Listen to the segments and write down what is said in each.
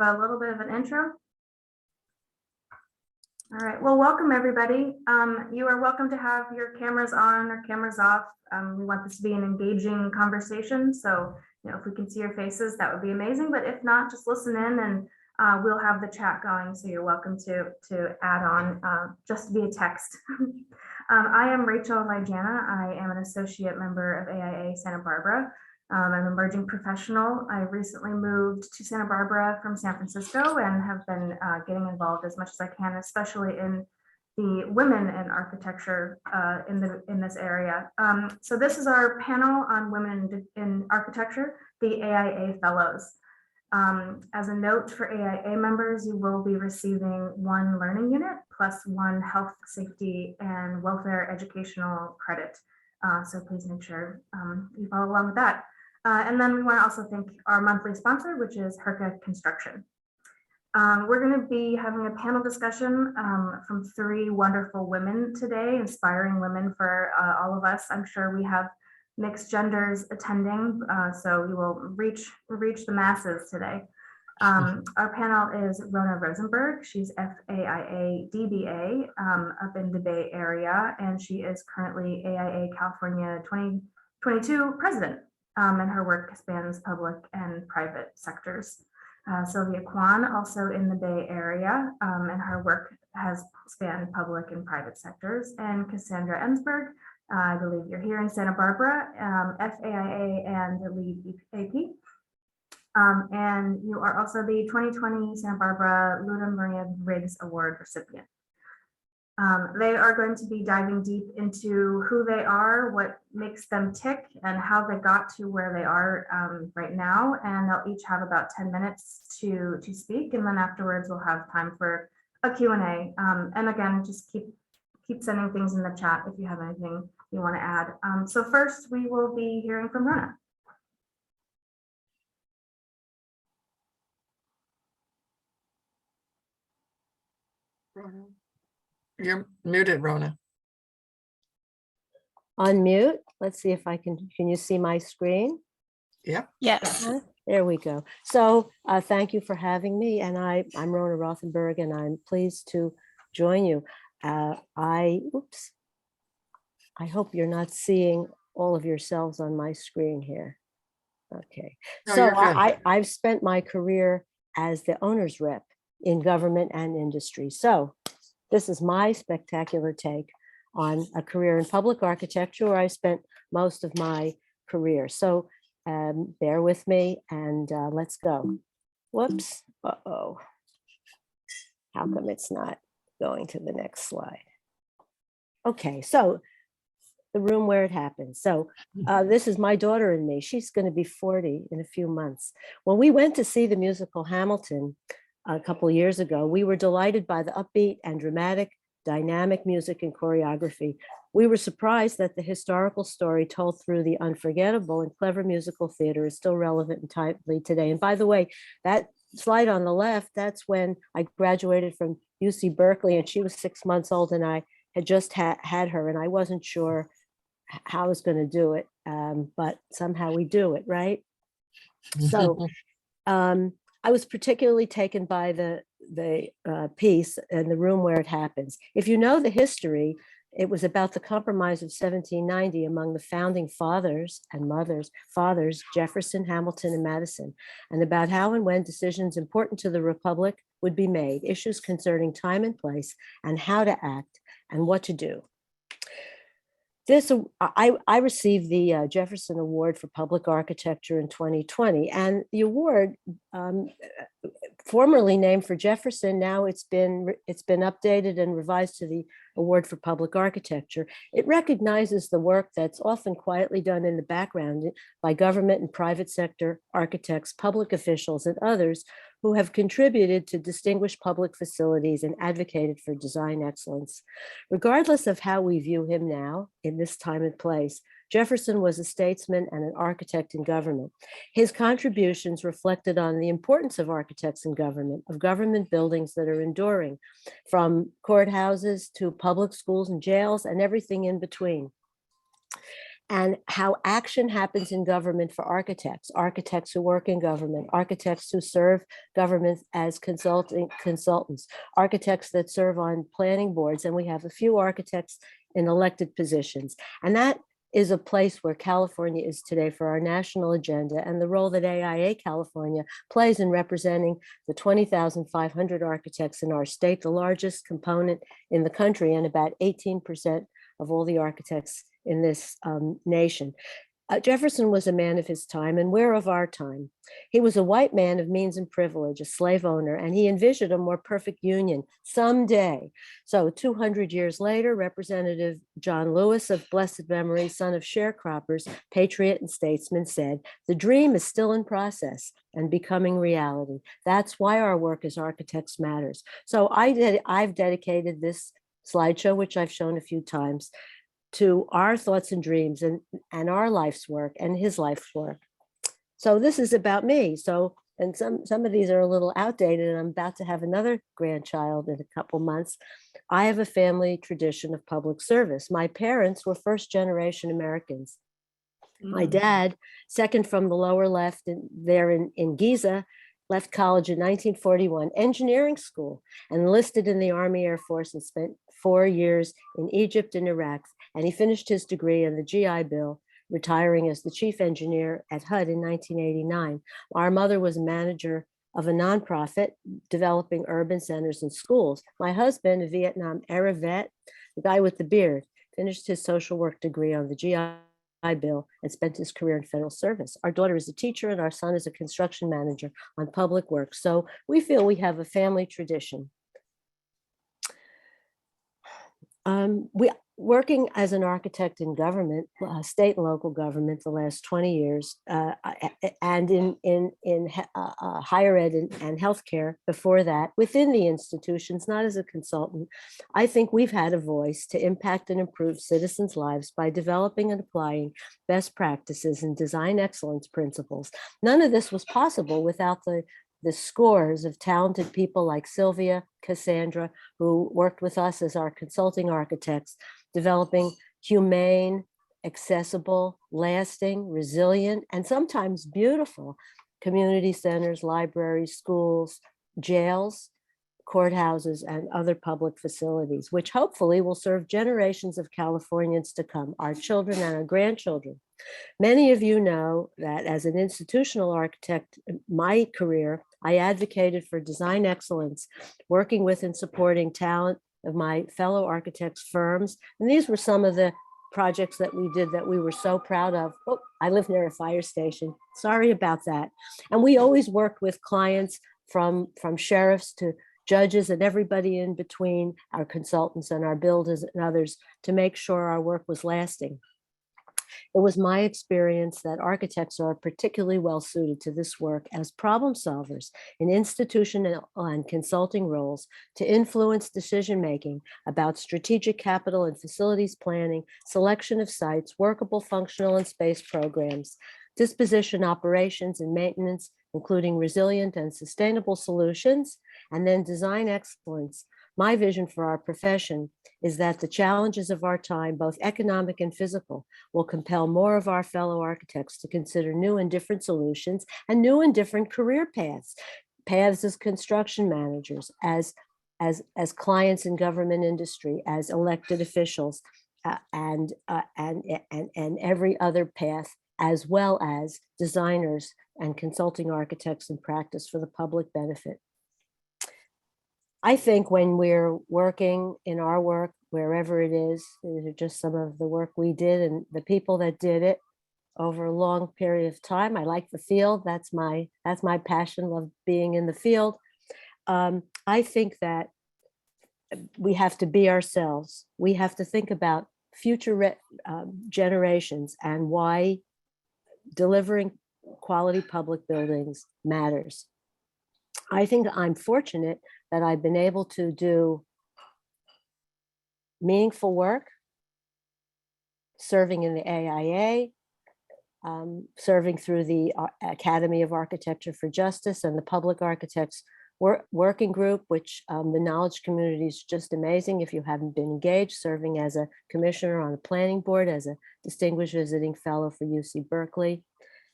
A little bit of an intro. All right, well, welcome everybody. You are welcome to have your cameras on or cameras off. We want this to be an engaging conversation. So, if we can see your faces, that would be amazing. But if not, just listen in and we'll have the chat going. So you're welcome to add on just via text. I am Rachel Lygana. I am an associate member of AIA Santa Barbara. I'm an emerging professional. I recently moved to Santa Barbara from San Francisco and have been getting involved as much as I can, especially in the women in architecture in this area. So this is our panel on women in architecture, the AIA Fellows. As a note for AIA members, you will be receiving 1 learning unit plus 1 health, safety, and welfare educational credit. So please make sure you follow along with that. And then we want to also thank our monthly sponsor, which is Herca Construction. We're going to be having a panel discussion from 3 wonderful women today, inspiring women for all of us. I'm sure we have mixed genders attending, so we will reach the masses today. Our panel is Rona Rosenberg. She's FAIA DBA up in the Bay Area, and she is currently AIA California 2022 president. And her work spans public and private sectors. Sylvia Kwan, also in the Bay Area, and her work has spanned public and private sectors. And Cassandra Ensberg, I believe you're here in Santa Barbara, FAIA and the lead AP. And you are also the 2020 Santa Barbara Luna Maria Riggs Award recipient. They are going to be diving deep into who they are, what makes them tick, and how they got to where they are right now. And they'll each have about 10 minutes to speak, and then afterwards we'll have time for a Q&A. And again, just keep sending things in the chat if you have anything you want to add. So first, we will be hearing from Rona. You're muted, Rona. Unmute. Let's see if I can you see my screen? Yep. Yes. There we go. So thank you for having me. And I'm Rona Rothenberg, and I'm pleased to join you. I hope you're not seeing all of yourselves on my screen here. Okay. No, so you're good. I've spent my career as the owner's rep in government and industry. So this is my spectacular take on a career in public architecture, where I spent most of my career. So bear with me and let's go. Whoops. Uh-oh. How come it's not going to the next slide? Okay, so the room where it happens. So this is my daughter and me. She's going to be 40 in a few months. When we went to see the musical Hamilton a couple of years ago, we were delighted by the upbeat and dramatic, dynamic music and choreography. We were surprised that the historical story told through the unforgettable and clever musical theater is still relevant and timely today. And by the way, that slide on the left, that's when I graduated from UC Berkeley, and she was 6 months old, and I had just had her, and I wasn't sure how I was going to do it, but somehow we do it, right? So I was particularly taken by the piece and the room where it happens. If you know the history, it was about the Compromise of 1790 among the founding fathers and fathers, Jefferson, Hamilton, and Madison, and about how and when decisions important to the Republic would be made, issues concerning time and place, and how to act and what to do. I received the Jefferson Award for Public Architecture in 2020, and the award, formerly named for Jefferson, now it's been updated and revised to the Award for Public Architecture. It recognizes the work that's often quietly done in the background by government and private sector architects, public officials, and others who have contributed to distinguished public facilities and advocated for design excellence. Regardless of how we view him now in this time and place, Jefferson was a statesman and an architect in government. His contributions reflected on the importance of architects in government, of government buildings that are enduring, from courthouses to public schools and jails and everything in between. and how action happens in government for architects, architects who work in government, architects who serve government as consultants, architects that serve on planning boards, and we have a few architects in elected positions. And that is a place where California is today for our national agenda, and the role that AIA California plays in representing the 20,500 architects in our state, the largest component in the country, and about 18% of all the architects in this nation. Jefferson was a man of his time, and we're of our time. He was a white man of means and privilege, a slave owner, and he envisioned a more perfect union someday. So 200 years later, Representative John Lewis of blessed memory, son of sharecroppers, patriot and statesman, said, "The dream is still in process and becoming reality. That's why our work as architects matters." So I've dedicated this slideshow, which I've shown a few times, to our thoughts and dreams and our life's work and his life's work. So this is about me. So, and some of these are a little outdated, and I'm about to have another grandchild in a couple months. I have a family tradition of public service. My parents were first generation Americans. My dad, second from the lower left there in Giza, left college in 1941, engineering school, enlisted in the Army Air Force and spent 4 years in Egypt and Iraq. And he finished his degree in the GI Bill, retiring as the chief engineer at HUD in 1989. Our mother was a manager of a nonprofit developing urban centers and schools. My husband, a Vietnam era vet, the guy with the beard, finished his social work degree on the GI Bill and spent his career in federal service. Our daughter is a teacher and our son is a construction manager on public works. So we feel we have a family tradition. Working as an architect in government, state and local government, the last 20 years, and in higher ed and healthcare before that, within the institutions, not as a consultant, I think we've had a voice to impact and improve citizens' lives by developing and applying best practices and design excellence principles. None of this was possible without the scores of talented people like Sylvia, Cassandra, who worked with us as our consulting architects, developing humane, accessible, lasting, resilient, and sometimes beautiful community centers, libraries, schools, jails, courthouses, and other public facilities, which hopefully will serve generations of Californians to come, our children and our grandchildren. Many of you know that as an institutional architect, my career, I advocated for design excellence, working with and supporting talent of my fellow architects' firms. And these were some of the projects that we did that we were so proud of. Oh, I live near a fire station. Sorry about that. And we always worked with clients from sheriffs to judges and everybody in between, our consultants and our builders and others, to make sure our work was lasting. It was my experience that architects are particularly well suited to this work as problem solvers in institutional and consulting roles to influence decision-making about strategic capital and facilities planning, selection of sites, workable, functional, and space programs, disposition operations and maintenance, including resilient and sustainable solutions, and then design excellence. My vision for our profession is that the challenges of our time, both economic and physical, will compel more of our fellow architects to consider new and different solutions and new and different career paths as construction managers, as clients in government industry, as elected officials, and every other path, as well as designers and consulting architects in practice for the public benefit. I think when we're working in our work, wherever it is, these are just some of the work we did and the people that did it over a long period of time. I like the field. That's my passion, love being in the field. I think that we have to be ourselves. We have to think about future generations and why delivering quality public buildings matters. I think I'm fortunate that I've been able to do meaningful work, serving in the AIA, serving through the Academy of Architecture for Justice and the Public Architects working group, which the knowledge community is just amazing. If you haven't been engaged, serving as a commissioner on a planning board, as a distinguished visiting fellow for UC Berkeley,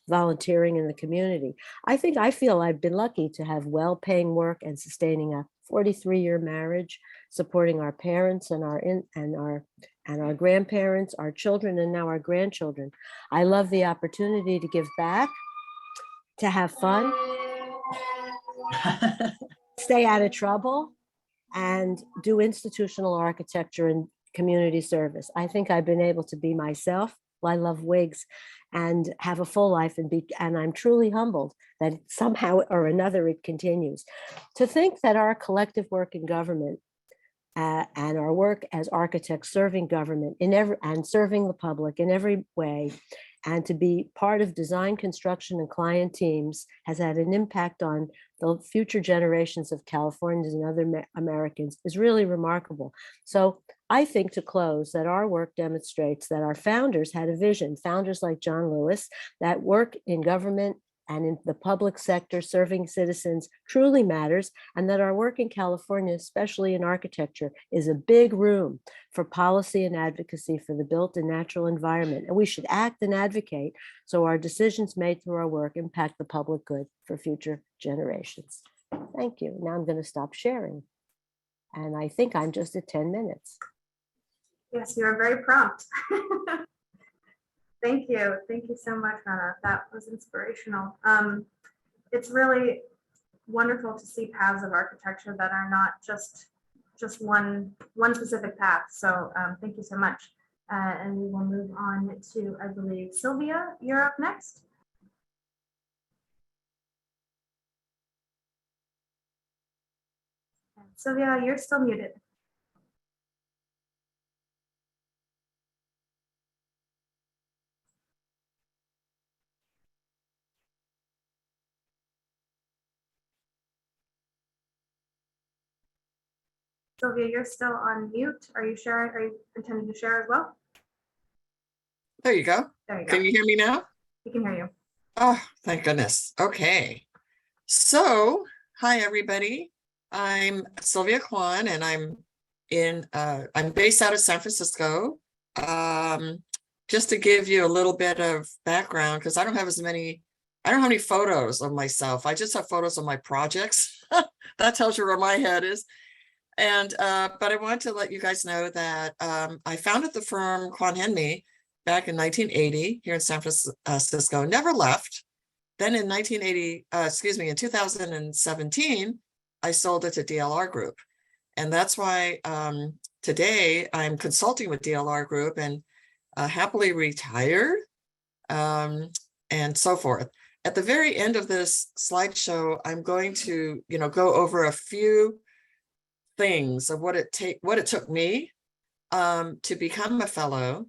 volunteering in the community. I feel I've been lucky to have well-paying work and sustaining a 43-year marriage, supporting our parents and our grandparents, our children, and now our grandchildren. I love the opportunity to give back, to have fun, stay out of trouble, and do institutional architecture and community service. I think I've been able to be myself. I love wigs and have a full life, and I'm truly humbled that somehow or another it continues. To think that our collective work in government and our work as architects serving government and serving the public in every way, and to be part of design, construction, and client teams has had an impact on the future generations of Californians and other Americans is really remarkable. So I think, to close, that our work demonstrates that our founders had a vision, founders like John Lewis, that work in government and in the public sector serving citizens truly matters, and that our work in California, especially in architecture, is a big room for policy and advocacy for the built and natural environment. And we should act and advocate so our decisions made through our work impact the public good for future generations. Thank you. Now I'm going to stop sharing. And I think I'm just at 10 minutes. Yes, you are very prompt. Thank you. Thank you so much, Rana. That was inspirational. It's really wonderful to see paths of architecture that are not just one specific path. So thank you so much. And we will move on to, I believe, Sylvia, you're up next. Sylvia, you're still muted. Sylvia, you're still on mute. Are you sharing? Are you intending to share as well? There you go. There you go. Can you hear me now? We can hear you. Oh, thank goodness. Okay. So, hi, everybody. I'm Sylvia Kwan, and I'm based out of San Francisco. Just to give you a little bit of background, because I don't have any photos of myself. I just have photos of my projects. That tells you where my head is. And but I want to let you guys know that I founded the firm Kwan Henme back in 1980 here in San Francisco. Never left. Then in 2017, I sold it to DLR Group, and that's why today I'm consulting with DLR Group and happily retired, and so forth. At the very end of this slideshow, I'm going to go over a few things of what it took me to become a fellow.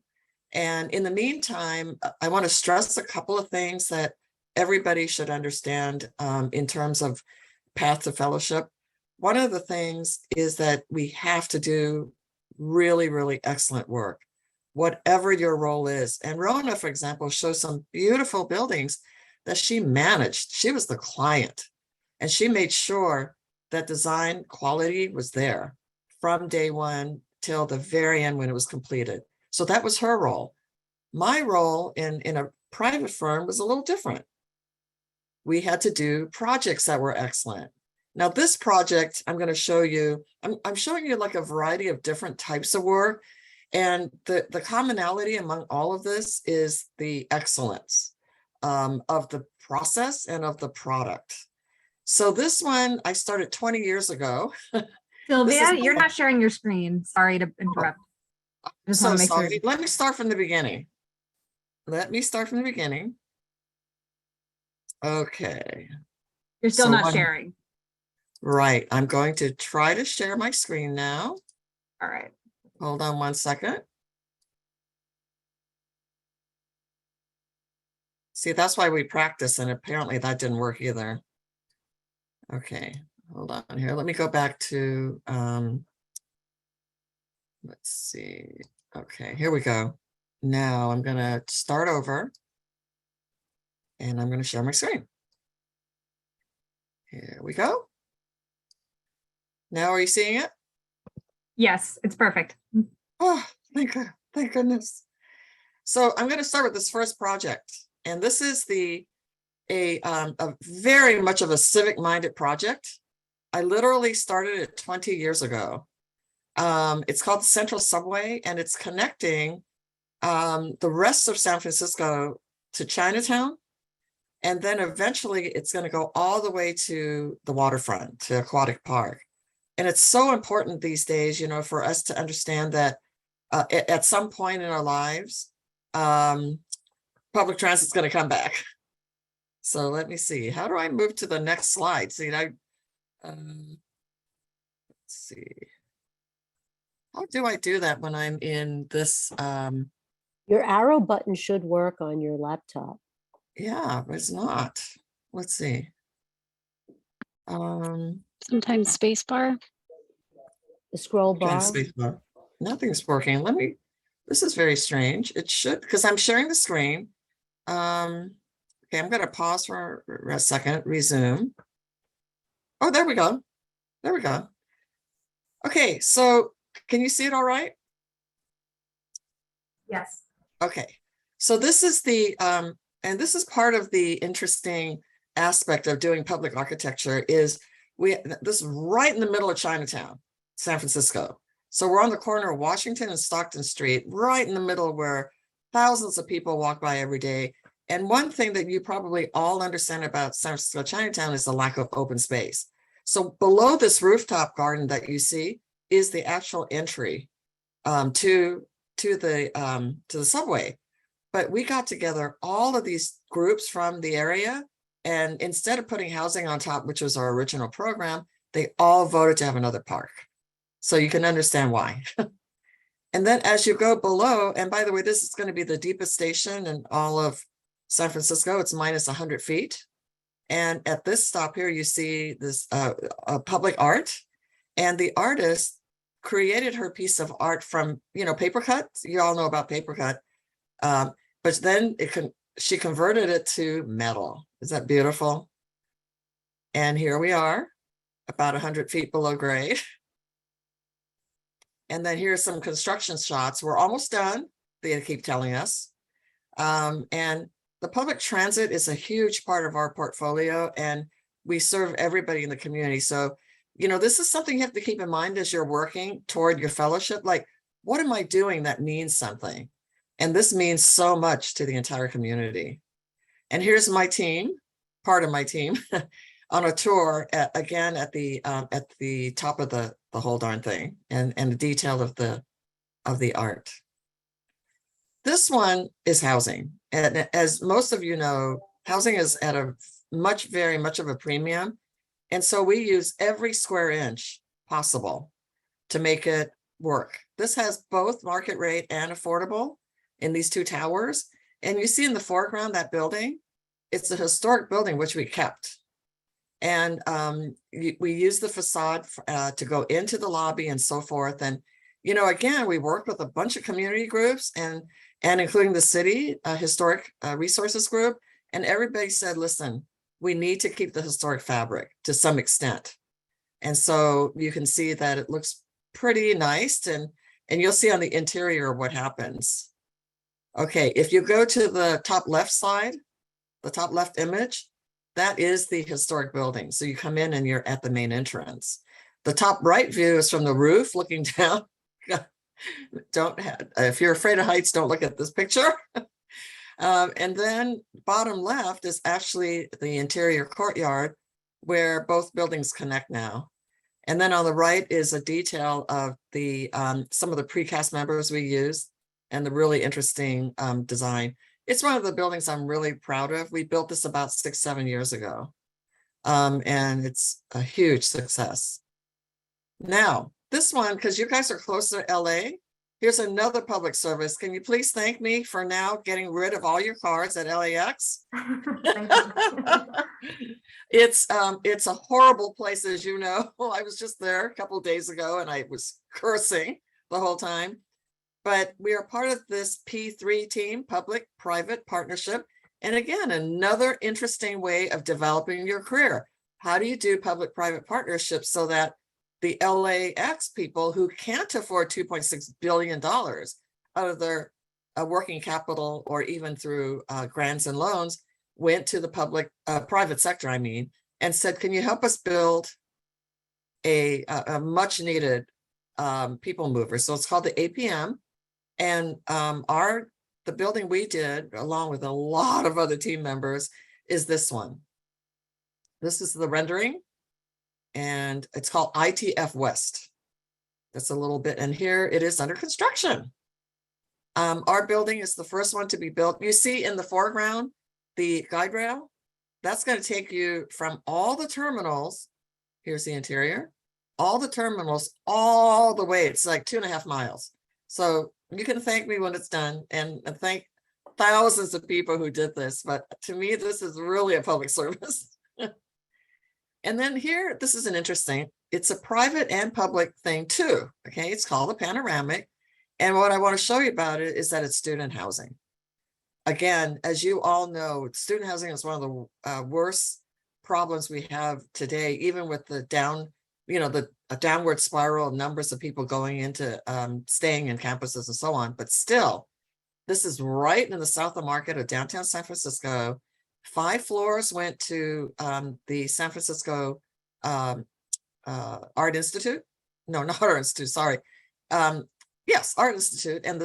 And in the meantime, I want to stress a couple of things that everybody should understand in terms of path to fellowship. One of the things is that we have to do really, really excellent work, whatever your role is. And Rona, for example, shows some beautiful buildings that she managed. She was the client, and she made sure that design quality was there from day one till the very end when it was completed. So that was her role. My role in a private firm was a little different. We had to do projects that were excellent. Now this project I'm going to show you, I'm showing you like a variety of different types of work. And the commonality among all of this is the excellence of the process and of the product. So this one I started 20 years ago. Sylvia, you're not sharing your screen. Sorry to interrupt. Just So want to make sorry. sure. Let me start from the beginning. Okay. You're still So not what- sharing. Right. I'm going to try to share my screen now. All right. Hold on one second. See, that's why we practice, and apparently that didn't work either. Okay, hold on here. Let me go back to, let's see. Okay, here we go. Now I'm gonna start over, and I'm gonna share my screen. Here we go. Now are you seeing it? Yes, it's perfect. Oh, thank goodness. So I'm going to start with this first project, and this is a very much of a civic-minded project. I literally started it 20 years ago. It's called the Central Subway, and it's connecting the rest of San Francisco to Chinatown. And then eventually it's going to go all the way to the waterfront, to Aquatic Park. And it's so important these days, for us to understand that at some point in our lives, public transit's going to come back. So let me see. How do I move to the next slide? See, let's see. How do I do that when I'm in this? Your arrow button should work on your laptop. Yeah, but it's not. Let's see. Sometimes spacebar. The scroll Trying bar. spacebar. Nothing's working. This is very strange. It should, because I'm sharing the screen. Okay, I'm going to pause for a second, resume. Oh, there we go. There we go. Okay, so can you see it all right? Yes. Okay, so this is and this is part of the interesting aspect of doing public architecture is this is right in the middle of Chinatown, San Francisco. So we're on the corner of Washington and Stockton Street, right in the middle where thousands of people walk by every day. And one thing that you probably all understand about San Francisco Chinatown is the lack of open space. So below this rooftop garden that you see is the actual entry to the subway. But we got together all of these groups from the area, and instead of putting housing on top, which was our original program, they all voted to have another park. So you can understand why. And then as you go below, and by the way, this is going to be the deepest station in all of San Francisco. It's minus 100 feet. And at this stop here, you see this public art, and the artist created her piece of art from, paper cut. You all know about paper cut. But then she converted it to metal. Is that beautiful? And here we are, about 100 feet below grade. And then here's some construction shots. We're almost done, they keep telling us. And the public transit is a huge part of our portfolio, and we serve everybody in the community. So, this is something you have to keep in mind as you're working toward your fellowship. Like, what am I doing that means something? And this means so much to the entire community. And here's my team, part of my team, on a tour again at the top of the whole darn thing, and the detail of the art. This one is housing, and as most of you know, housing is at a very much of a premium, and so we use every square inch possible to make it work. This has both market rate and affordable in these two towers. And you see in the foreground, that building, it's a historic building, which we kept. And we use the facade to go into the lobby and so forth. And, again, we worked with a bunch of community groups and including the city historic resources group. And everybody said, listen, we need to keep the historic fabric to some extent. And so you can see that it looks pretty nice, and you'll see on the interior what happens. Okay, if you go to the top left side, the top left image, that is the historic building. So you come in and you're at the main entrance. The top right view is from the roof looking down. If you're afraid of heights, don't look at this picture. And then bottom left is actually the interior courtyard where both buildings connect now. And then on the right is a detail of the some of the precast members we use and the really interesting design. It's one of the buildings I'm really proud of. We built this about 6-7 years ago, and it's a huge success. Now, this one, because you guys are close to LA, here's another public service. Can you please thank me for now getting rid of all your cars at LAX? Thank you. It's a horrible place, as you know. Well, I was just there a couple of days ago and I was cursing the whole time. But we are part of this P3 team, public-private partnership. And again, another interesting way of developing your career. How do you do public-private partnerships so that the LAX people who can't afford $2.6 billion out of their working capital, or even through grants and loans, went to the private sector, I mean, and said, can you help us build a much needed people mover? So it's called the APM. And the building we did, along with a lot of other team members, is this one. This is the rendering, and it's called ITF West. That's a little bit, and here it is under construction. Our building is the first one to be built. You see in the foreground, the guide rail, that's going to take you from all the terminals. Here's the interior, all the terminals, all the way. It's like 2.5 miles. So you can thank me when it's done, and thank thousands of people who did this. But to me, this is really a public service. And then here, this is an interesting, it's a private and public thing too. Okay, it's called a panoramic. And what I want to show you about it is that it's student housing. Again, as you all know, student housing is one of the worst problems we have today, even with the a downward spiral of numbers of people going into staying in campuses and so on. But still, this is right in the South of Market of downtown San Francisco. 5 floors went to the San Francisco Art Institute. No, not Art Institute, sorry. Yes, Art Institute, and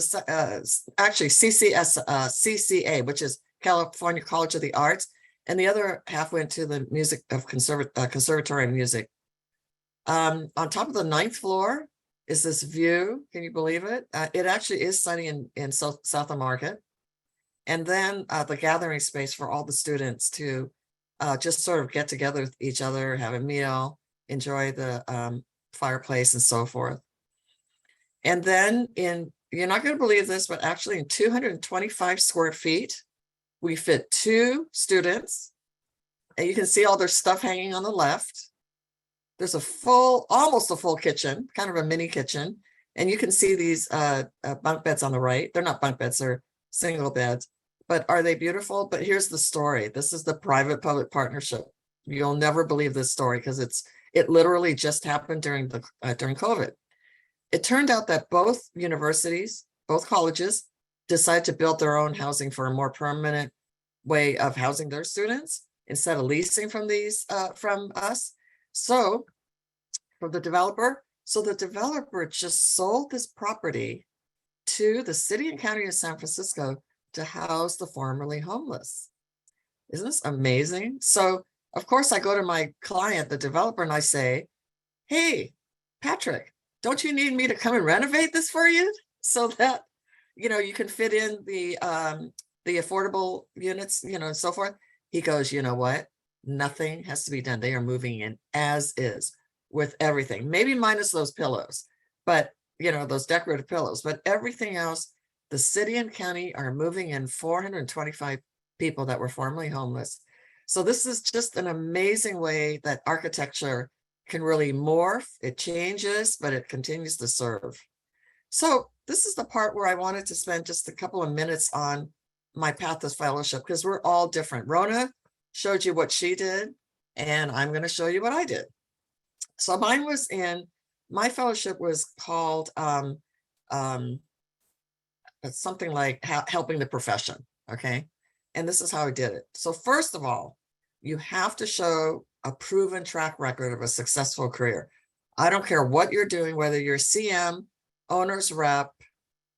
actually CCA, which is California College of the Arts, and the other half went to the music of Conservatory of Music. On top of the 9th floor is this view. Can you believe it? It actually is sunny in South of Market. And then the gathering space for all the students to just sort of get together with each other, have a meal, enjoy the fireplace and so forth. And then you're not going to believe this, but actually in 225 square feet, we fit 2 students. And you can see all their stuff hanging on the left. There's almost a full kitchen, kind of a mini kitchen. And you can see these bunk beds on the right. They're not bunk beds, they're single beds. But are they beautiful? But here's the story. This is the private-public partnership. You'll never believe this story because it literally just happened during COVID. It turned out that both universities, both colleges, decided to build their own housing for a more permanent way of housing their students instead of leasing from us. So for the developer, just sold this property to the city and county of San Francisco to house the formerly homeless. Isn't this amazing? So of course I go to my client, the developer, and I say, hey, Patrick, don't you need me to come and renovate this for you so that, you can fit in the affordable units, and so forth? He goes, you know what? Nothing has to be done. They are moving in as is with everything, maybe minus those pillows, but those decorative pillows, but everything else, the city and county are moving in 425 people that were formerly homeless. So this is just an amazing way that architecture can really morph. It changes, but it continues to serve. So this is the part where I wanted to spend just a couple of minutes on my path to fellowship, because we're all different. Rona showed you what she did, and I'm going to show you what I did. So my fellowship was called something like helping the profession. Okay. And this is how I did it. So first of all, you have to show a proven track record of a successful career. I don't care what you're doing, whether you're CM, owner's rep,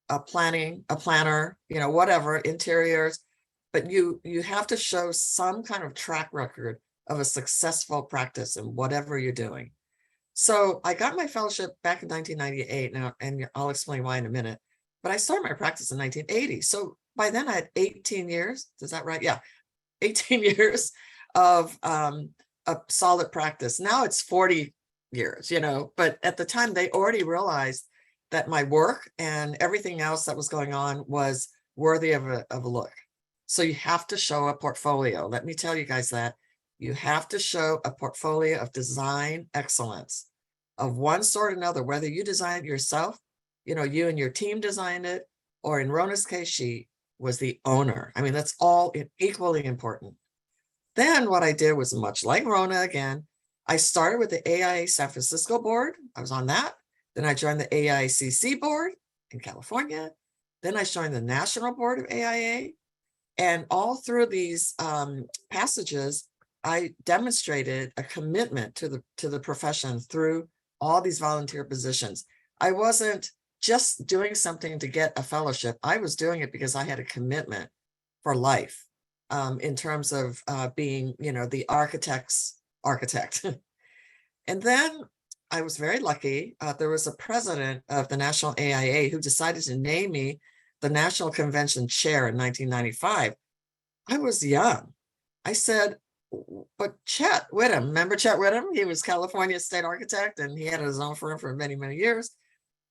a planner, whatever, interiors, but you have to show some kind of track record of a successful practice in whatever you're doing. So I got my fellowship back in 1998 now, and I'll explain why in a minute, but I started my practice in 1980. So by then I had 18 years. Is that right? Yeah. 18 years of a solid practice. Now it's 40 years, but at the time they already realized that my work and everything else that was going on was worthy of a look. So you have to show a portfolio. Let me tell you guys that. You have to show a portfolio of design excellence of one sort or another, whether you design it yourself, you and your team designed it, or in Rona's case, she was the owner. I mean, that's all equally important. Then what I did was much like Rona again. I started with the AIA San Francisco board. I was on that. Then I joined the AICC board in California. Then I joined the national board of AIA. And all through these passages, I demonstrated a commitment to the profession through all these volunteer positions. I wasn't just doing something to get a fellowship. I was doing it because I had a commitment for life in terms of being, the architect's architect. And then I was very lucky. There was a president of the National AIA who decided to name me the National Convention chair in 1995. I was young. I said, but Chet Whittam, remember Chet Whittam? He was California state architect and he had his own firm for many, many years.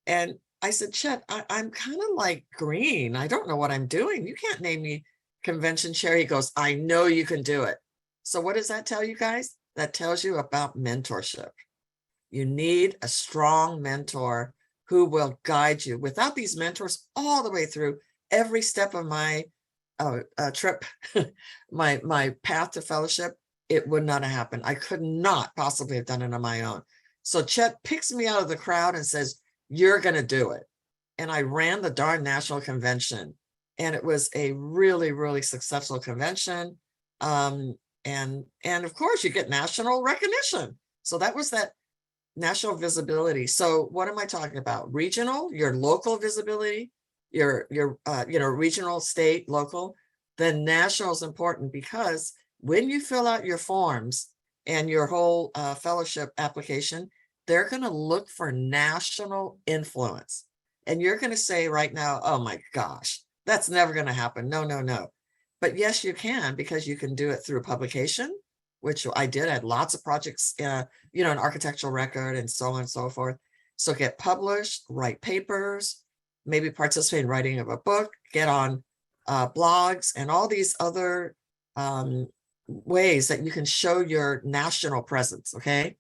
And I said, Chet, I'm kind of like green. I don't know what I'm doing. You can't name me convention chair. He goes, I know you can do it. So what does that tell you guys? That tells you about mentorship. You need a strong mentor who will guide you. Without these mentors all the way through every step of my trip, my path to fellowship, it would not have happened. I could not possibly have done it on my own. So Chet picks me out of the crowd and says, you're going to do it. And I ran the darn national convention. And it was a really, really successful convention. And of course, you get national recognition. So that was that national visibility. So what am I talking about? Regional, your local visibility, your regional, state, local. Then national is important because when you fill out your forms and your whole fellowship application, they're going to look for national influence. And you're going to say right now, oh my gosh, that's never going to happen. No, no, no. But yes, you can, because you can do it through publication, which I did. I had lots of projects, an architectural record and so on and so forth. So get published, write papers, maybe participate in writing of a book, get on blogs and all these other ways that you can show your national presence, okay?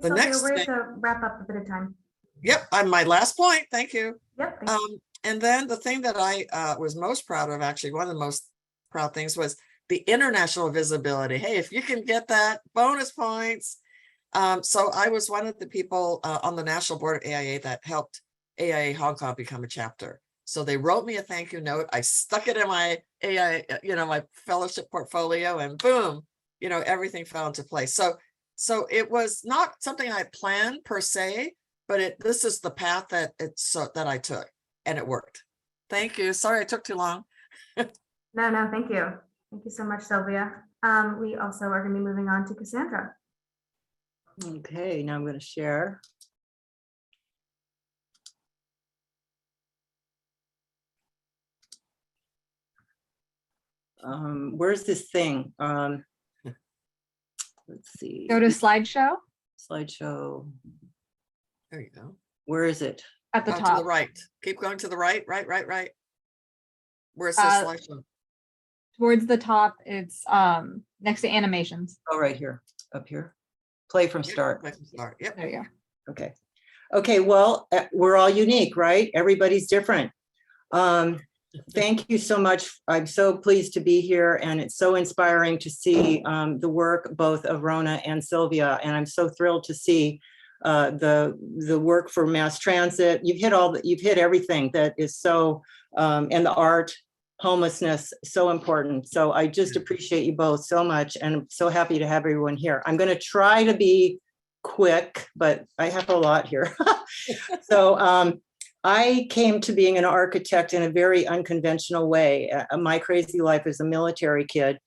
The Sylvia, next we're thing, to wrap up a bit of time. yep, my last point, thank you. Yep. thank you. And then the thing that I was most proud of, actually, one of the most proud things was the international visibility. Hey, if you can get that, bonus points. So I was one of the people on the national board of AIA that helped AIA Hong Kong become a chapter. So they wrote me a thank you note. I stuck it in my AIA, my fellowship portfolio, and boom, everything fell into place. So it was not something I planned per se, but this is the path that I took, and it worked. Thank you. Sorry I took too long. No, thank you. Thank you so much, Sylvia. We also are going to be moving on to Cassandra. Okay, now I'm going to share. Where's this thing? Let's see. Go to slideshow Slideshow. There you go. Where is it? at the To the top. right. Keep going to the right. Where it says slideshow. Towards the top, it's next to animations. Oh, right here, up here. Play from Yep, start. click and start. Yep. There you go. Okay. Okay, well, we're all unique, right? Everybody's different. Thank you so much. I'm so pleased to be here, and it's so inspiring to see the work both of Rona and Sylvia, and I'm so thrilled to see the work for mass transit. You've hit everything that is so, and the art, homelessness, so important. So I just appreciate you both so much, and I'm so happy to have everyone here. I'm going to try to be quick, but I have a lot here. So I came to being an architect in a very unconventional way. My crazy life as a military kid.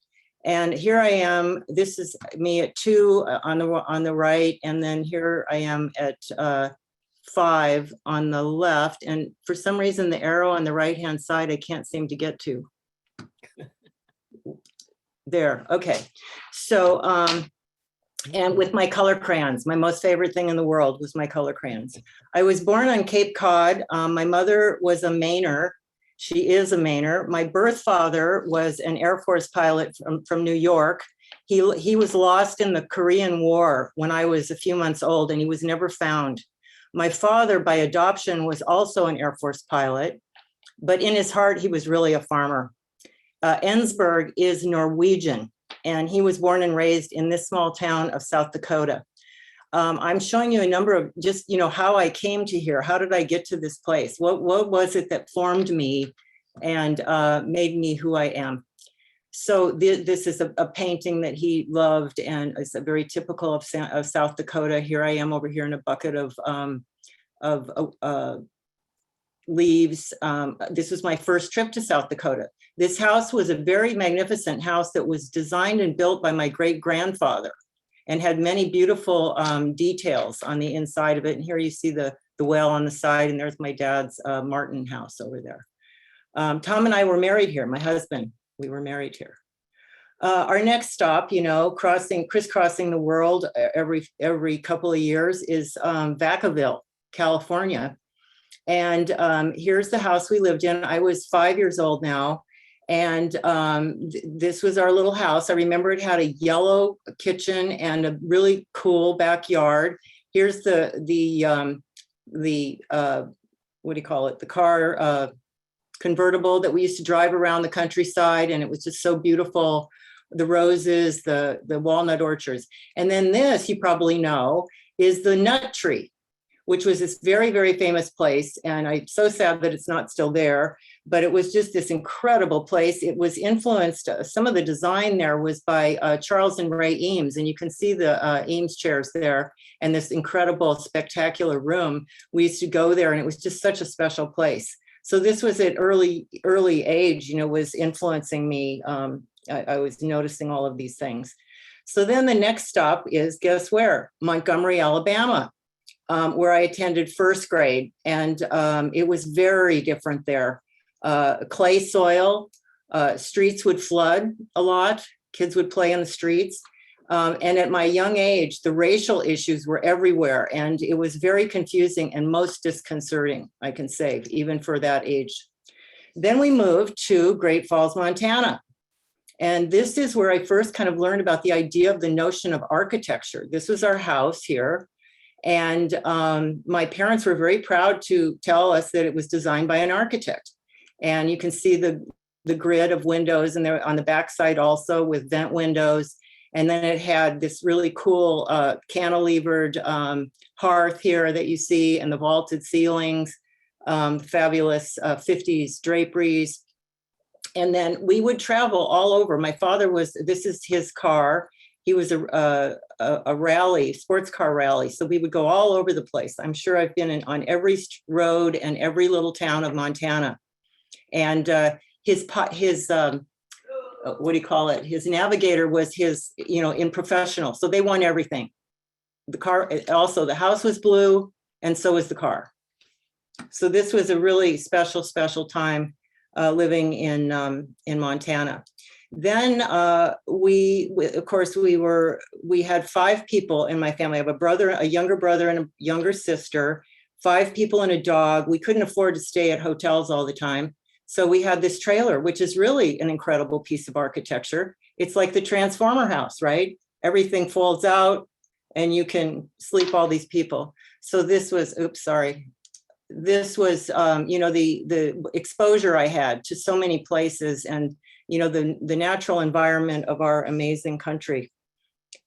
And here I am. This is me at 2 on the right. And then here I am at 5 on the left. And for some reason, the arrow on the right-hand side, I can't seem to get to. There, okay. So, and with my color crayons, my most favorite thing in the world was my color crayons. I was born on Cape Cod. My mother was a Mainer. She is a Mainer. My birth father was an Air Force pilot from New York. He was lost in the Korean War when I was a few months old, and he was never found. My father, by adoption, was also an Air Force pilot, but in his heart, he was really a farmer. Ensberg is Norwegian, and he was born and raised in this small town of South Dakota. I'm showing you a number of just, how I came to here. How did I get to this place? What was it that formed me and made me who I am? So this is a painting that he loved, and it's a very typical of South Dakota. Here I am over here in a bucket of leaves. This was my first trip to South Dakota. This house was a very magnificent house that was designed and built by my great-grandfather and had many beautiful details on the inside of it. And here you see the well on the side, and there's my dad's Martin house over there. Tom and I were married here, my husband, we were married here. Our next stop, crisscrossing the world every couple of years is Vacaville, California. And here's the house we lived in. I was 5 years old now. And this was our little house. I remember it had a yellow kitchen and a really cool backyard. Here's the what do you call it? The car convertible that we used to drive around the countryside. And it was just so beautiful. The roses, the walnut orchards. And then this, you probably know, is the nut tree, which was this very, very famous place. And I'm so sad that it's not still there, but it was just this incredible place. It was influenced, some of the design there was by Charles and Ray Eames, and you can see the Eames chairs there and this incredible, spectacular room. We used to go there and it was just such a special place. So this was at early age, was influencing me. I was noticing all of these things. So then the next stop is, guess where? Montgomery, Alabama. Where I attended first grade, and it was very different there. Clay soil, streets would flood a lot, kids would play in the streets. And at my young age, the racial issues were everywhere, and it was very confusing and most disconcerting, I can say, even for that age. Then we moved to Great Falls, Montana. And this is where I first kind of learned about the idea of the notion of architecture. This was our house here. And my parents were very proud to tell us that it was designed by an architect. And you can see the grid of windows, and they're on the backside also with vent windows. And then it had this really cool cantilevered hearth here that you see, and the vaulted ceilings, fabulous 50s draperies. And then we would travel all over. My father this is his car. He was a rally, sports car rally. So we would go all over the place. I'm sure I've been on every road and every little town of Montana. And his what do you call it? His navigator was his, in professional. So they won everything. The car, also the house was blue, and so was the car. So this was a really special a living in Montana. Then we had 5 people in my family. I have a brother, a younger brother, and a younger sister, 5 people and a dog. We couldn't afford to stay at hotels all the time. So we had this trailer, which is really an incredible piece of architecture. It's like the Transformer house, right? Everything folds out and you can sleep all these people. So this was, this was, the exposure I had to so many places, and the natural environment of our amazing country.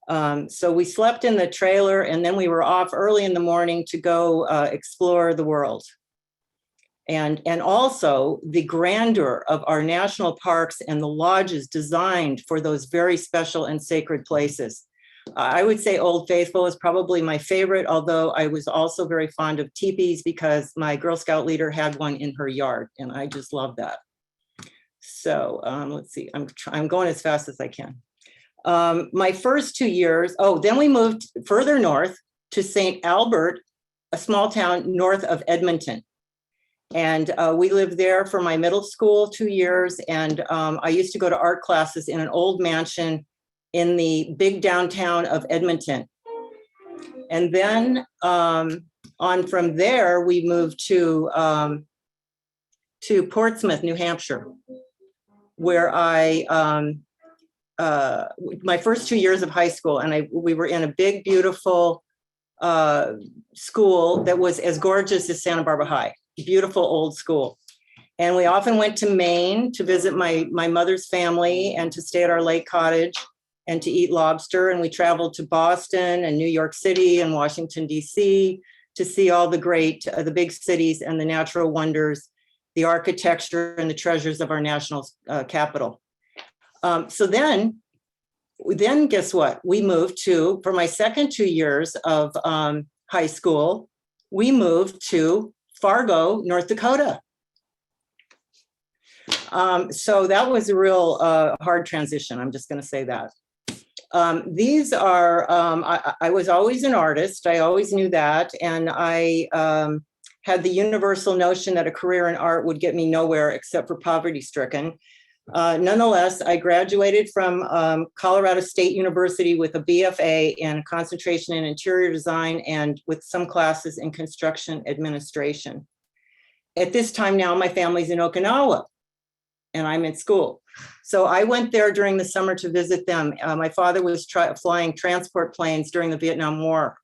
So we slept in the trailer, and then we were off early in the morning to go explore the world. And also the grandeur of our national parks and the lodges designed for those very special and sacred places. I would say Old Faithful is probably my favorite, although I was also very fond of teepees because my Girl Scout leader had one in her yard, and I just love that. So let's see, I'm going as fast as I can. My first 2 years, then we moved further north to St. Albert, a small town north of Edmonton. And we lived there for my middle school 2 years. And I used to go to art classes in an old mansion in the big downtown of Edmonton. And then on from there, we moved to Portsmouth, New Hampshire, where my first 2 years of high school, and we were in a big, beautiful school that was as gorgeous as Santa Barbara High, beautiful old school. And we often went to Maine to visit my mother's family and to stay at our lake cottage. and to eat lobster. And we traveled to Boston and New York City and Washington, D.C. to see all the great, the big cities and the natural wonders, the architecture and the treasures of our national capital. So then guess what? We moved to, for my second 2 years of high school, we moved to Fargo, North Dakota. So that was a real hard transition. I'm just going to say that. These are, I was always an artist. I always knew that. And I had the universal notion that a career in art would get me nowhere except for poverty stricken. Nonetheless, I graduated from Colorado State University with a BFA and concentration in interior design and with some classes in construction administration. At this time now, my family's in Okinawa and I'm in school. So I went there during the summer to visit them. My father was flying transport planes during the Vietnam War.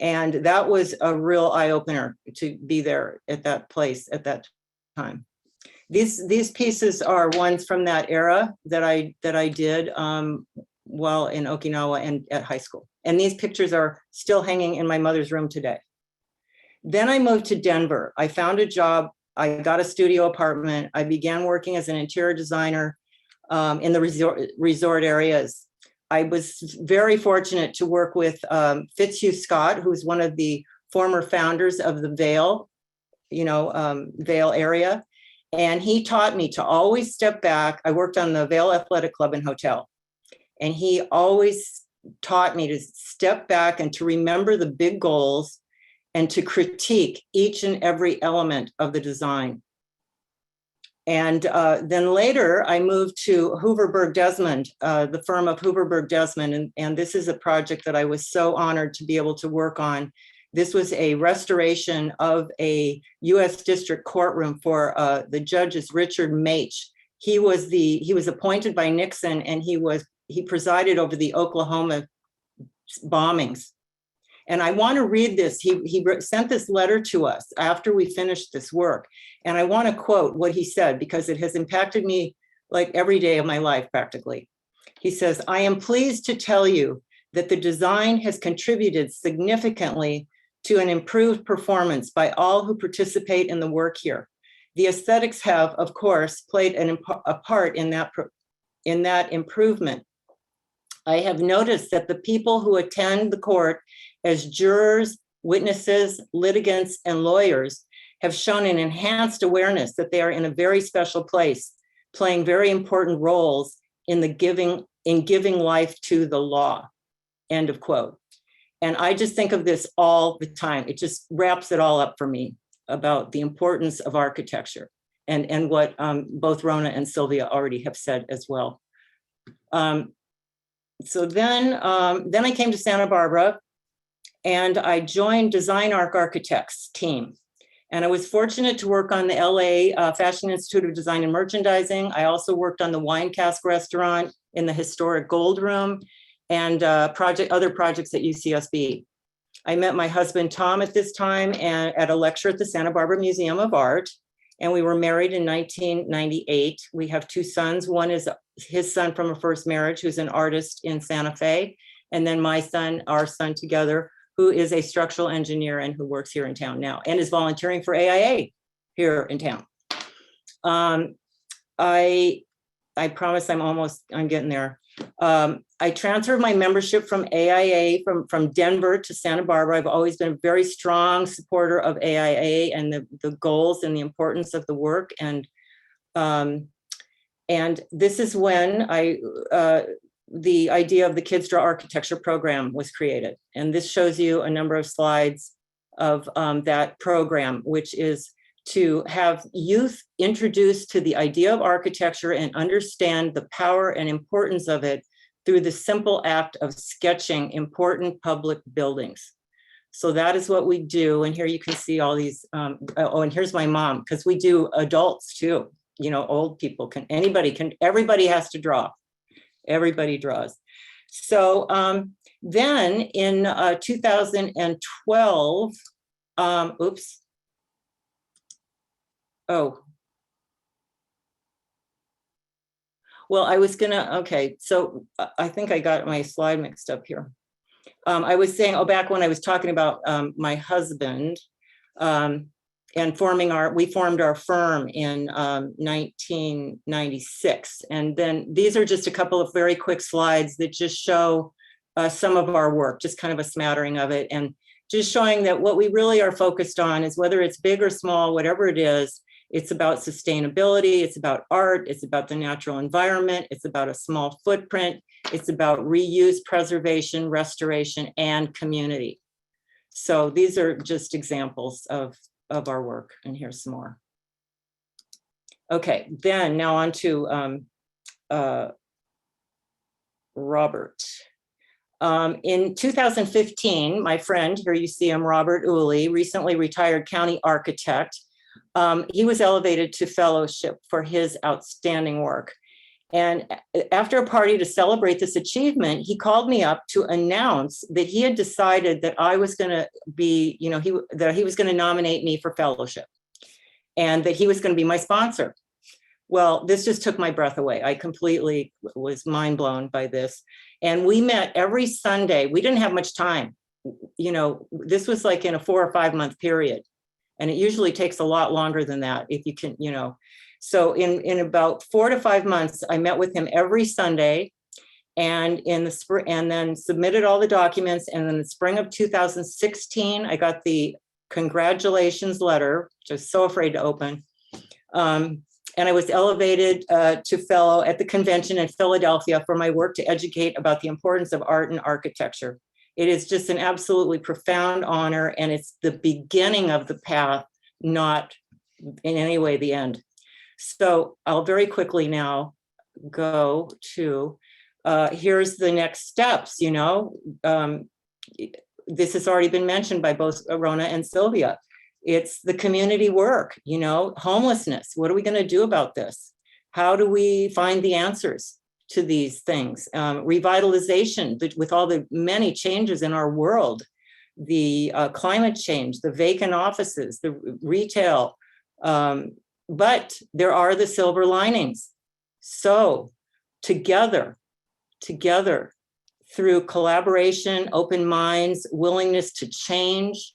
And that was a real eye-opener to be there at that place at that time. These pieces are ones from that era that I did while in Okinawa and at high school. And these pictures are still hanging in my mother's room today. Then I moved to Denver. I found a job. I got a studio apartment. I began working as an interior designer in the resort areas. I was very fortunate to work with Fitzhugh Scott, who's one of the former founders of the Vail, Vail area. And he taught me to always step back. I worked on the Vail Athletic Club and Hotel. And he always taught me to step back and to remember the big goals and to critique each and every element of the design. And then later I moved to Hooverberg Desmond, the firm of Hooverberg Desmond. And this is a project that I was so honored to be able to work on. This was a restoration of a U.S. District Courtroom for the judge's Richard Maitch. He was appointed by Nixon, and he presided over the Oklahoma bombings. And I want to read this. He sent this letter to us after we finished this work. And I want to quote what he said, because it has impacted me like every day of my life, practically. He says, "I am pleased to tell you that the design has contributed significantly to an improved performance by all who participate in the work here. The aesthetics have, of course, played a part in that improvement. I have noticed that the people who attend the court as jurors, witnesses, litigants, and lawyers have shown an enhanced awareness that they are in a very special place, playing very important roles in giving life to the law." End of quote. And I just think of this all the time. It just wraps it all up for me about the importance of architecture and what both Rona and Sylvia already have said as well. So then I came to Santa Barbara and I joined Design Arc Architects team. And I was fortunate to work on the LA Fashion Institute of Design and Merchandising. I also worked on the Wine Cask restaurant in the historic Gold Room and other projects at UCSB. I met my husband, Tom, at this time and at a lecture at the Santa Barbara Museum of Art. And we were married in 1998. We have two sons. One is his son from a first marriage, who's an artist in Santa Fe. And then my son, our son together, who is a structural engineer and who works here in town now and is volunteering for AIA here in town. I promise I'm getting there. I transferred my membership from AIA from Denver to Santa Barbara. I've always been a very strong supporter of AIA and the goals and the importance of the work. And this is when the idea of the Kids Draw Architecture program was created. And this shows you a number of slides of that program, which is to have youth introduced to the idea of architecture and understand the power and importance of it through the simple act of sketching important public buildings. So that is what we do. And here you can see all these, and here's my mom, because we do adults too. Old people everybody has to draw. Everybody draws. So then in 2012, Well, I was gonna, okay, so I think I got my slide mixed up here. I was saying, back when I was talking about my husband, and we formed our firm in 1996. And then these are just a couple of very quick slides that just show some of our work, just kind of a smattering of it. And just showing that what we really are focused on is, whether it's big or small, whatever it is, it's about sustainability, it's about art, it's about the natural environment, it's about a small footprint, it's about reuse, preservation, restoration, and community. So these are just examples of our work, and here's some more. Okay, then now on to Robert. In 2015, my friend, here you see him, Robert Uli, recently retired county architect. He was elevated to fellowship for his outstanding work. And after a party to celebrate this achievement, he called me up to announce that he had decided that I was going to be, that he was going to nominate me for fellowship, and that he was going to be my sponsor. Well, this just took my breath away. I completely was mind blown by this. And we met every Sunday. We didn't have much time. This was like in a 4 or 5 month period. And it usually takes a lot longer than that if you can, So in about 4 to 5 months, I met with him every Sunday, and in the spring, and then submitted all the documents. And in the spring of 2016, I got the congratulations letter, which I was so afraid to open. And I was elevated to fellow at the convention in Philadelphia for my work to educate about the importance of art and architecture. It is just an absolutely profound honor, and it's the beginning of the path, not in any way the end. So I'll very quickly now go to, here's the next steps, this has already been mentioned by both Rona and Sylvia. It's the community work, homelessness. What are we going to do about this? How do we find the answers to these things? Revitalization, with all the many changes in our world, the climate change, the vacant offices, the retail, but there are the silver linings. So together, through collaboration, open minds, willingness to change,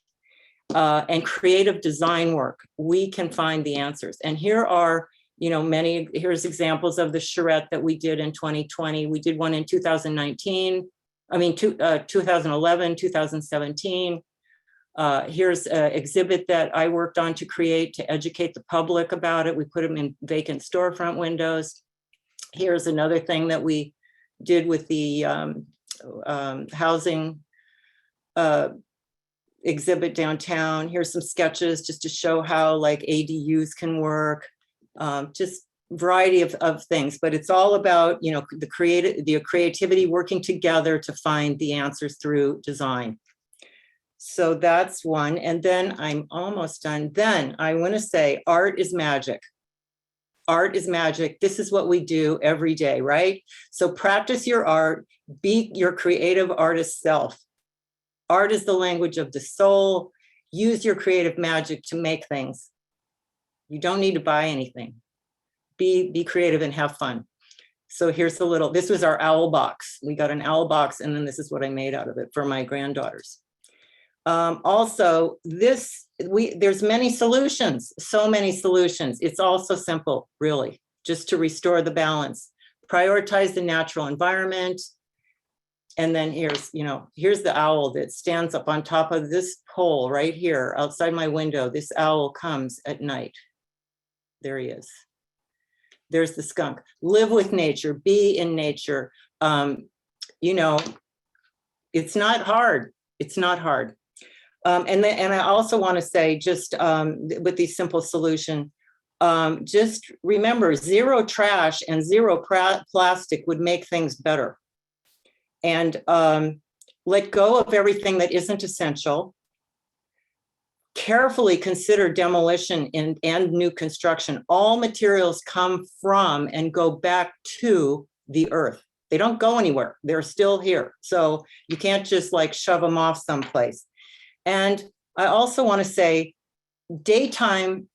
and creative design work, we can find the answers. And here are, here's examples of the charrette that we did in 2020. We did one in 2011, 2017. Here's an exhibit that I worked on to create to educate the public about it. We put them in vacant storefront windows. Here's another thing that we did with the housing exhibit downtown. Here's some sketches just to show how like ADUs can work, just variety of things, but it's all about, the creativity working together to find the answers through design. So that's one. And then I'm almost done. Then I want to say art is magic. Art is magic. This is what we do every day, right? So practice your art, be your creative artist self. Art is the language of the soul. Use your creative magic to make things. You don't need to buy anything. Be creative and have fun. So here's this was our owl box. We got an owl box, and then this is what I made out of it for my granddaughters. Also, there's many solutions, so many solutions. It's all so simple, really, just to restore the balance, prioritize the natural environment. And then here's the owl that stands up on top of this pole right here outside my window. This owl comes at night. There he is. There's the skunk. Live with nature, be in nature. It's not hard. It's not hard. And I also want to say, just with these simple solutions, just remember, zero trash and zero plastic would make things better. And let go of everything that isn't essential. Carefully consider demolition and new construction. All materials come from and go back to the earth. They don't go anywhere. They're still here. So you can't just like shove them off someplace. And I also want to say, daytime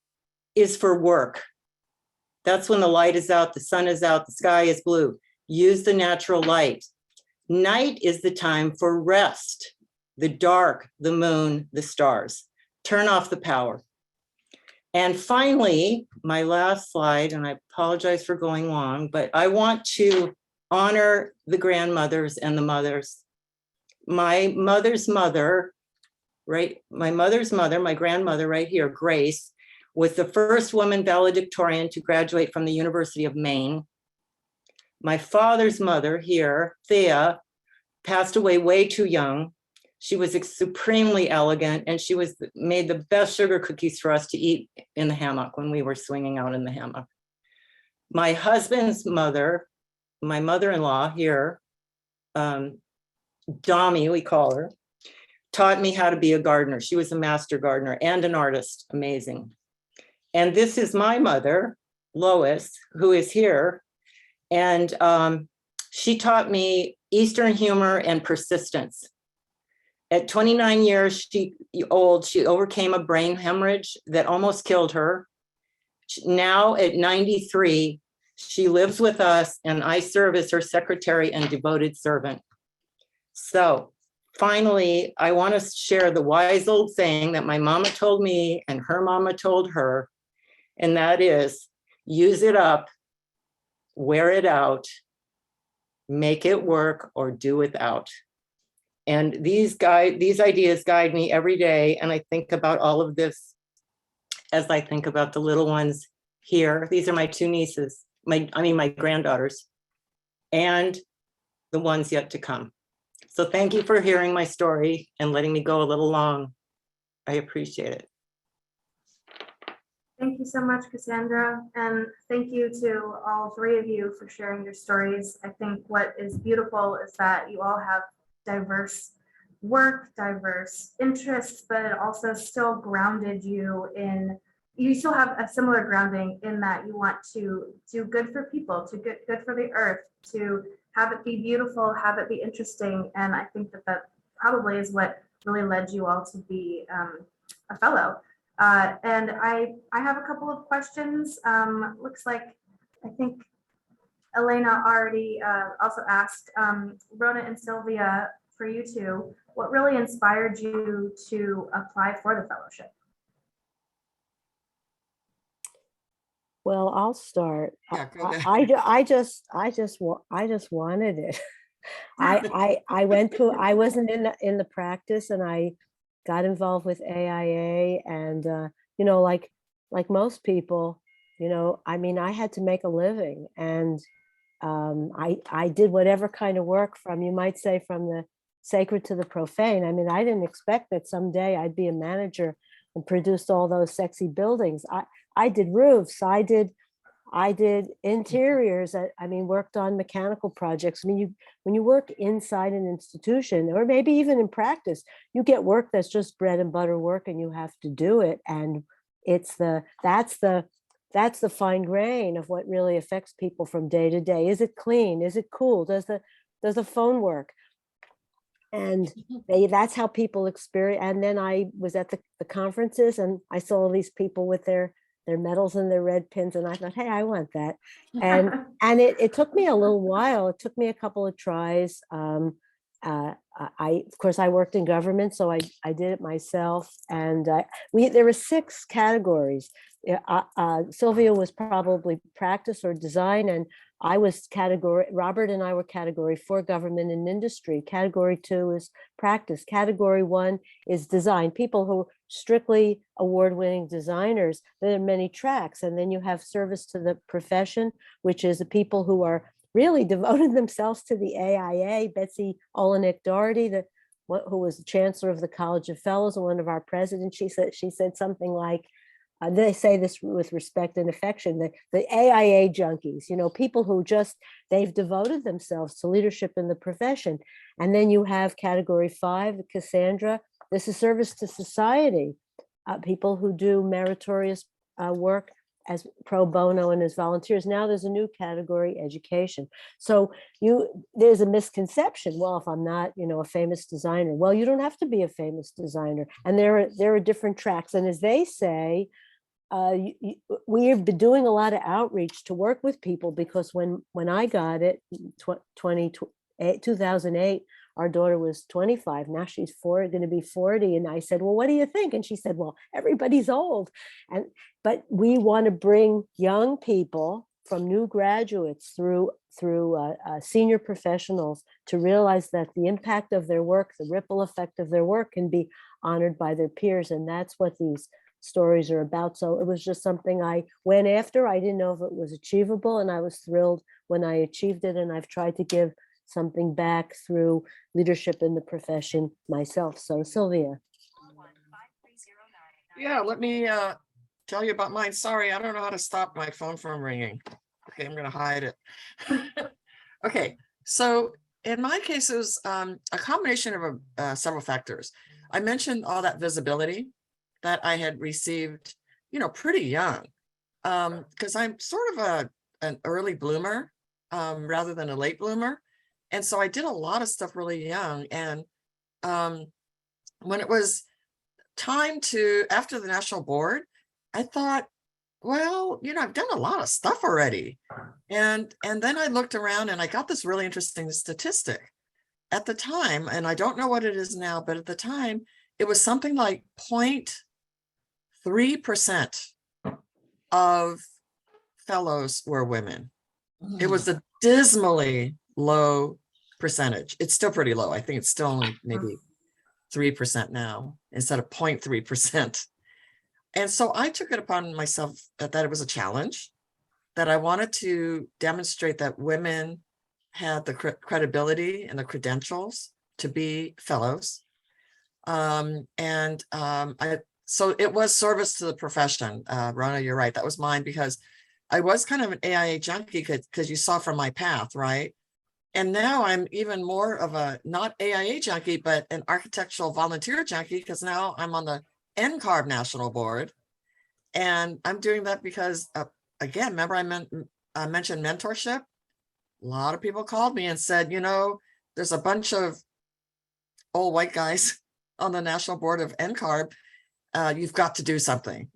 is for work. That's when the light is out, the sun is out, the sky is blue. Use the natural light. Night is the time for rest, the dark, the moon, the stars. Turn off the power. And finally, my last slide, and I apologize for going long, but I want to honor the grandmothers and the mothers. My mother's mother, right? My mother's mother, my grandmother right here, Grace, was the first woman valedictorian to graduate from the University of Maine. My father's mother here, Thea, passed away way too young. She was supremely elegant, and she made the best sugar cookies for us to eat in the hammock when we were swinging out in the hammock. My husband's mother, my mother-in-law here, Dommy, we call her, taught me how to be a gardener. She was a master gardener and an artist, amazing. And this is my mother, Lois, who is here. And she taught me Eastern humor and persistence. At 29 years old, she overcame a brain hemorrhage that almost killed her. Now at 93, she lives with us, and I serve as her secretary and devoted servant. So finally, I want to share the wise old saying that my mama told me and her mama told her, and that is, use it up, wear it out, make it work, or do without. And these ideas guide me every day. And I think about all of this as I think about the little ones here. These are my two nieces, my granddaughters, and the ones yet to come. So thank you for hearing my story and letting me go a little long. I appreciate it. Thank you so much, Cassandra. And thank you to all three of you for sharing your stories. I think what is beautiful is that you all have diverse work, diverse interests, but it also still grounded you in, you still have a similar grounding in that you want to do good for people, to get good for the earth, to have it be beautiful, have it be interesting. And I think that that probably is what really led you all to be a fellow. And I have a couple of questions. Looks like, I think Elena already also asked, Rona and Sylvia, for you two, what really inspired you to apply for the fellowship? Well, I'll start. Yeah, go ahead. I just wanted it. I went to, I wasn't in the practice, and I got involved with AIA, and you know, like most people, you know, I mean, I had to make a living, and I did whatever kind of work, from, you might say, from the sacred to the profane. I mean, I didn't expect that someday I'd be a manager and produced all those sexy buildings. I did roofs, I did interiors. I mean, worked on mechanical projects. I mean, when you work inside an institution, or maybe even in practice, you get work that's just bread and butter work, and you have to do it. And that's the fine grain of what really affects people from day to day. Is it clean? Is it cool? Does the phone work? And that's how people experience. And then I was at the conferences, and I saw all these people with their medals and their red pins, and I thought, hey, I want that. And it took me a little while. It took me a couple of tries. Of course, I worked in government, so I did it myself. And there were 6 categories. Sylvia was probably practice or design, and Robert and I were category 4, government and industry. Category 2 is practice. Category 1 is design. People who are strictly award-winning designers. There are many tracks. And then you have service to the profession, which is the people who are really devoted themselves to the AIA. Betsy Olenek Doherty, who was the chancellor of the College of Fellows and one of our presidents, she said something like, they say this with respect and affection, the AIA junkies, you know, people who they've devoted themselves to leadership in the profession. And then you have category 5, Cassandra, this is service to society, people who do meritorious work as pro bono and as volunteers. Now there's a new category, education. So there's a misconception. Well, if I'm not, you know, a famous designer, well, you don't have to be a famous designer. And there are different tracks. And as they say, we've been doing a lot of outreach to work with people, because when I got it, 2008, our daughter was 25. Now she's going to be 40. And I said, well, what do you think? And she said, well, everybody's old. But we want to bring young people, from new graduates through senior professionals, to realize that the impact of their work, the ripple effect of their work, can be honored by their peers. And that's what these stories are about. So it was just something I went after. I didn't know if it was achievable, and I was thrilled when I achieved it. And I've tried to give something back through leadership in the profession myself. So Sylvia. Yeah, let me tell you about mine. Sorry, I don't know how to stop my phone from ringing. Okay, I'm gonna hide it. Okay, so in my case, it was a combination of several factors. I mentioned all that visibility that I had received, pretty young, because I'm sort of an early bloomer rather than a late bloomer. And so I did a lot of stuff really young. And when it was time after the national board, I thought, well, I've done a lot of stuff already. And then I looked around and I got this really interesting statistic at the time. And I don't know what it is now, but at the time it was something like 0.3% of fellows were women. It was a dismally low percentage. It's still pretty low. I think it's still only maybe 3% now instead of 0.3%. And so I took it upon myself that it was a challenge, that I wanted to demonstrate that women had the credibility and the credentials to be fellows. So it was service to the profession. Rona, you're right. That was mine, because I was kind of an AIA junkie, because you saw from my path, right? And now I'm even more of a not AIA junkie, but an architectural volunteer junkie, because now I'm on the NCARB National Board. And I'm doing that because, again, remember I mentioned mentorship? A lot of people called me and said, there's a bunch of old white guys on the National Board of NCARB. You've got to do something,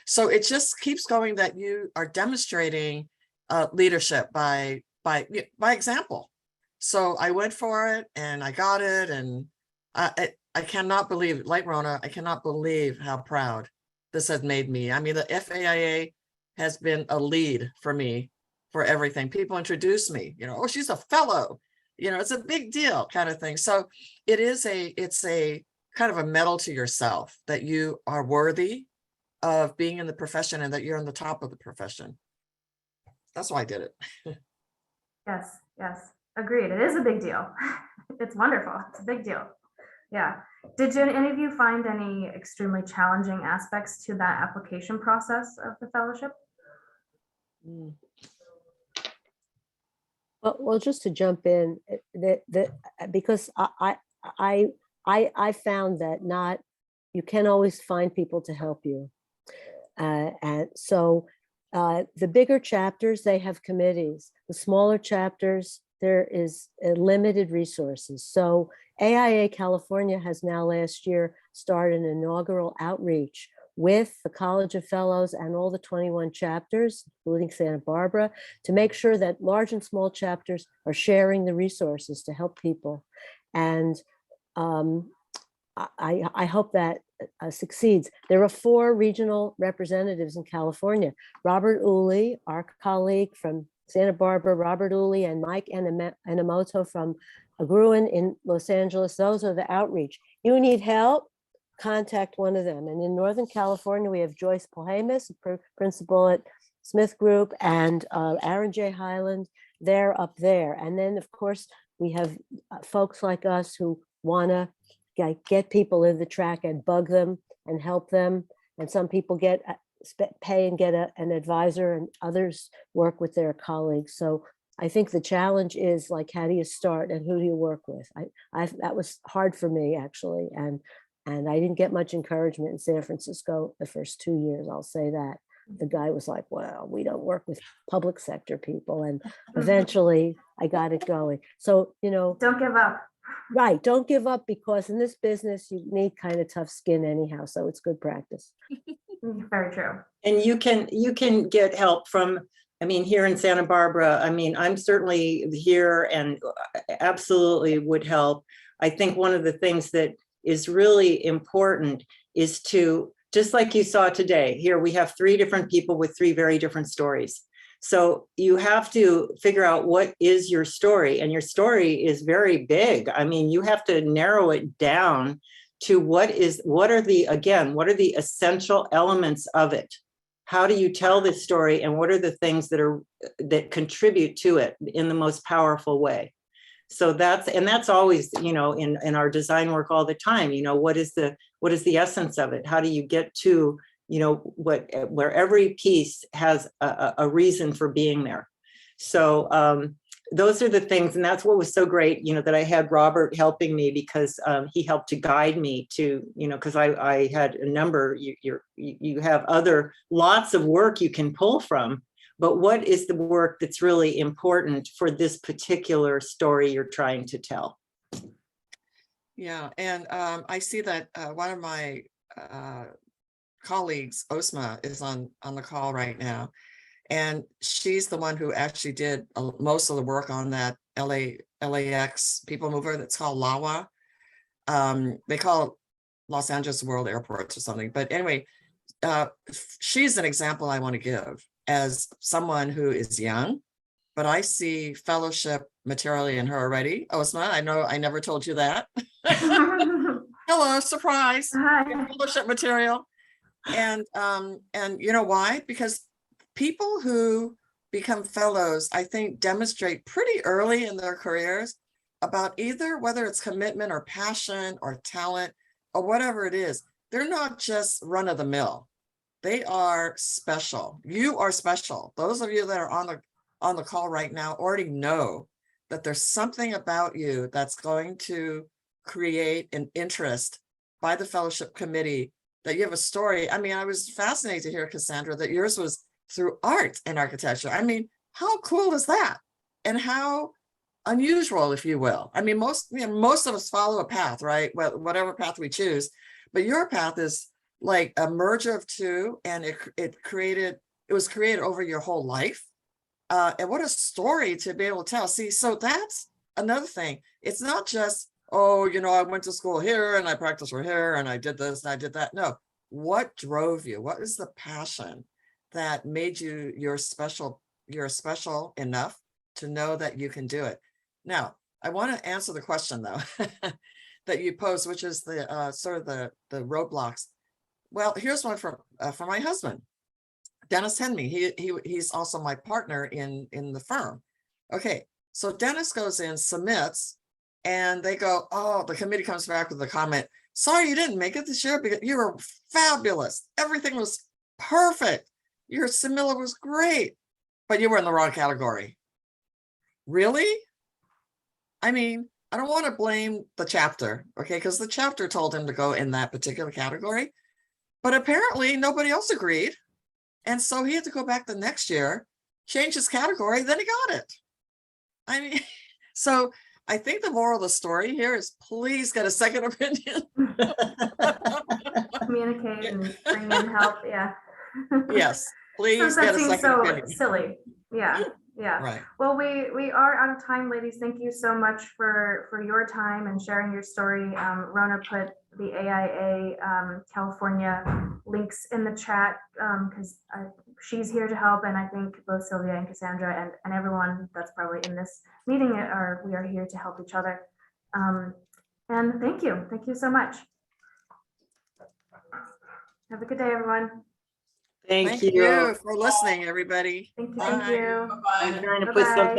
So it just keeps going, that you are demonstrating leadership by example. So I went for it and I got it. And I cannot believe, like Rona, I cannot believe how proud this has made me. I mean, the FAIA has been a lead for me for everything. People introduce me, oh, she's a fellow, it's a big deal kind of thing. So it's a kind of a medal to yourself that you are worthy of being in the profession and that you're on the top of the profession. That's why I did it. Yes, agreed. It is a big deal. It's wonderful. It's a big deal. Yeah. Did any of you find any extremely challenging aspects to that application process of the fellowship? Well, just to jump in, because I found that you can't always find people to help you. And so the bigger chapters, they have committees. The smaller chapters, there is limited resources. So AIA California has now last year started an inaugural outreach with the College of Fellows and all the 21 chapters, including Santa Barbara, to make sure that large and small chapters are sharing the resources to help people. And I hope that succeeds. There are 4 regional representatives in California. Robert Uli, our colleague from Santa Barbara, Robert Uli, and Mike Enemoto from Gruen in Los Angeles. Those are the outreach. You need help, contact one of them. And in Northern California, we have Joyce Polhamus, principal at Smith Group, and Aaron J. Highland. They're up there. And then, of course, we have folks like us who want to get people in the track and bug them and help them. And some people pay and get an advisor, and others work with their colleagues. So I think the challenge is, like, how do you start and who do you work with? That was hard for me, actually. And I didn't get much encouragement in San Francisco the first 2 years, I'll say that. The guy was like, well, we don't work with public sector people. And eventually I got it going. So, don't give up. Right. Don't give up, because in this business, you need kind of tough skin anyhow. So it's good practice. Very true. And you can get help from, I mean, here in Santa Barbara, I mean, I'm certainly here and absolutely would help. I think one of the things that is really important is to, just like you saw today, here we have 3 different people with 3 very different stories. So you have to figure out what is your story, and your story is very big. I mean, you have to narrow it down to what are the essential elements of it? How do you tell this story, and what are the things that contribute to it in the most powerful way? So that's always, you know, in our design work all the time, you know, what is the essence of it? How do you get to, you know, where every piece has a reason for being there? So those are the things, and that's what was so great, you know, that I had Robert helping me, because he helped to guide me to, you know, because I had a number, you have lots of work you can pull from, but what is the work that's really important for this particular story you're trying to tell? Yeah, and I see that one of my colleagues, Osma, is on the call right now. And she's the one who actually did most of the work on that LAX people mover that's called LAWA. They call it Los Angeles World Airports or something. But anyway, she's an example I want to give as someone who is young, but I see fellowship material in her already. Osma, I know I never told you that. Hello, surprise. Hi. Fellowship material. And you know why? Because people who become fellows, I think, demonstrate pretty early in their careers about either whether it's commitment or passion or talent or whatever it is. They're not just run of the mill. They are special. You are special. Those of you that are on the call right now already know that there's something about you that's going to create an interest by the fellowship committee, that you have a story. I mean, I was fascinated to hear, Cassandra, that yours was through art and architecture. I mean, how cool is that? And how unusual, if you will. I mean, most of us follow a path, right? Well, whatever path we choose, but your path is like a merger of 2, and it was created over your whole life. And what a story to be able to tell. See, so that's another thing. It's not just, oh, you know, I went to school here and I practiced for here and I did this and I did that. No, what drove you? What is the passion that made you're special enough to know that you can do it? Now, I want to answer the question though, that you posed, which is the sort of the roadblocks. Well, here's one for my husband, Dennis Henry. He's also my partner in the firm. Okay, so Dennis goes in, submits, and they go, oh, the committee comes back with a comment. Sorry, you didn't make it this year because you were fabulous. Everything was perfect. Your submittal was great, but you were in the wrong category. Really? I mean, I don't want to blame the chapter, okay, because the chapter told him to go in that particular category, but apparently nobody else agreed. And so he had to go back the next year, change his category, then he got it. I mean, so I think the moral of the story here is please get a second opinion. Communicate and bring in help. Yeah. Yes, please That get a seems second so opinion. silly. Yeah. Yeah. Right. Well, we are out of time, ladies. Thank you so much for your time and sharing your story. Rona put the AIA California links in the chat because she's here to help, and I think both Sylvia and Cassandra and everyone that's probably in this meeting we are here to help each other. And thank you so much. Have a good day, everyone. Thank you. For listening, everybody. Thank you. Bye. Thank you. I'm trying to put Bye-bye. something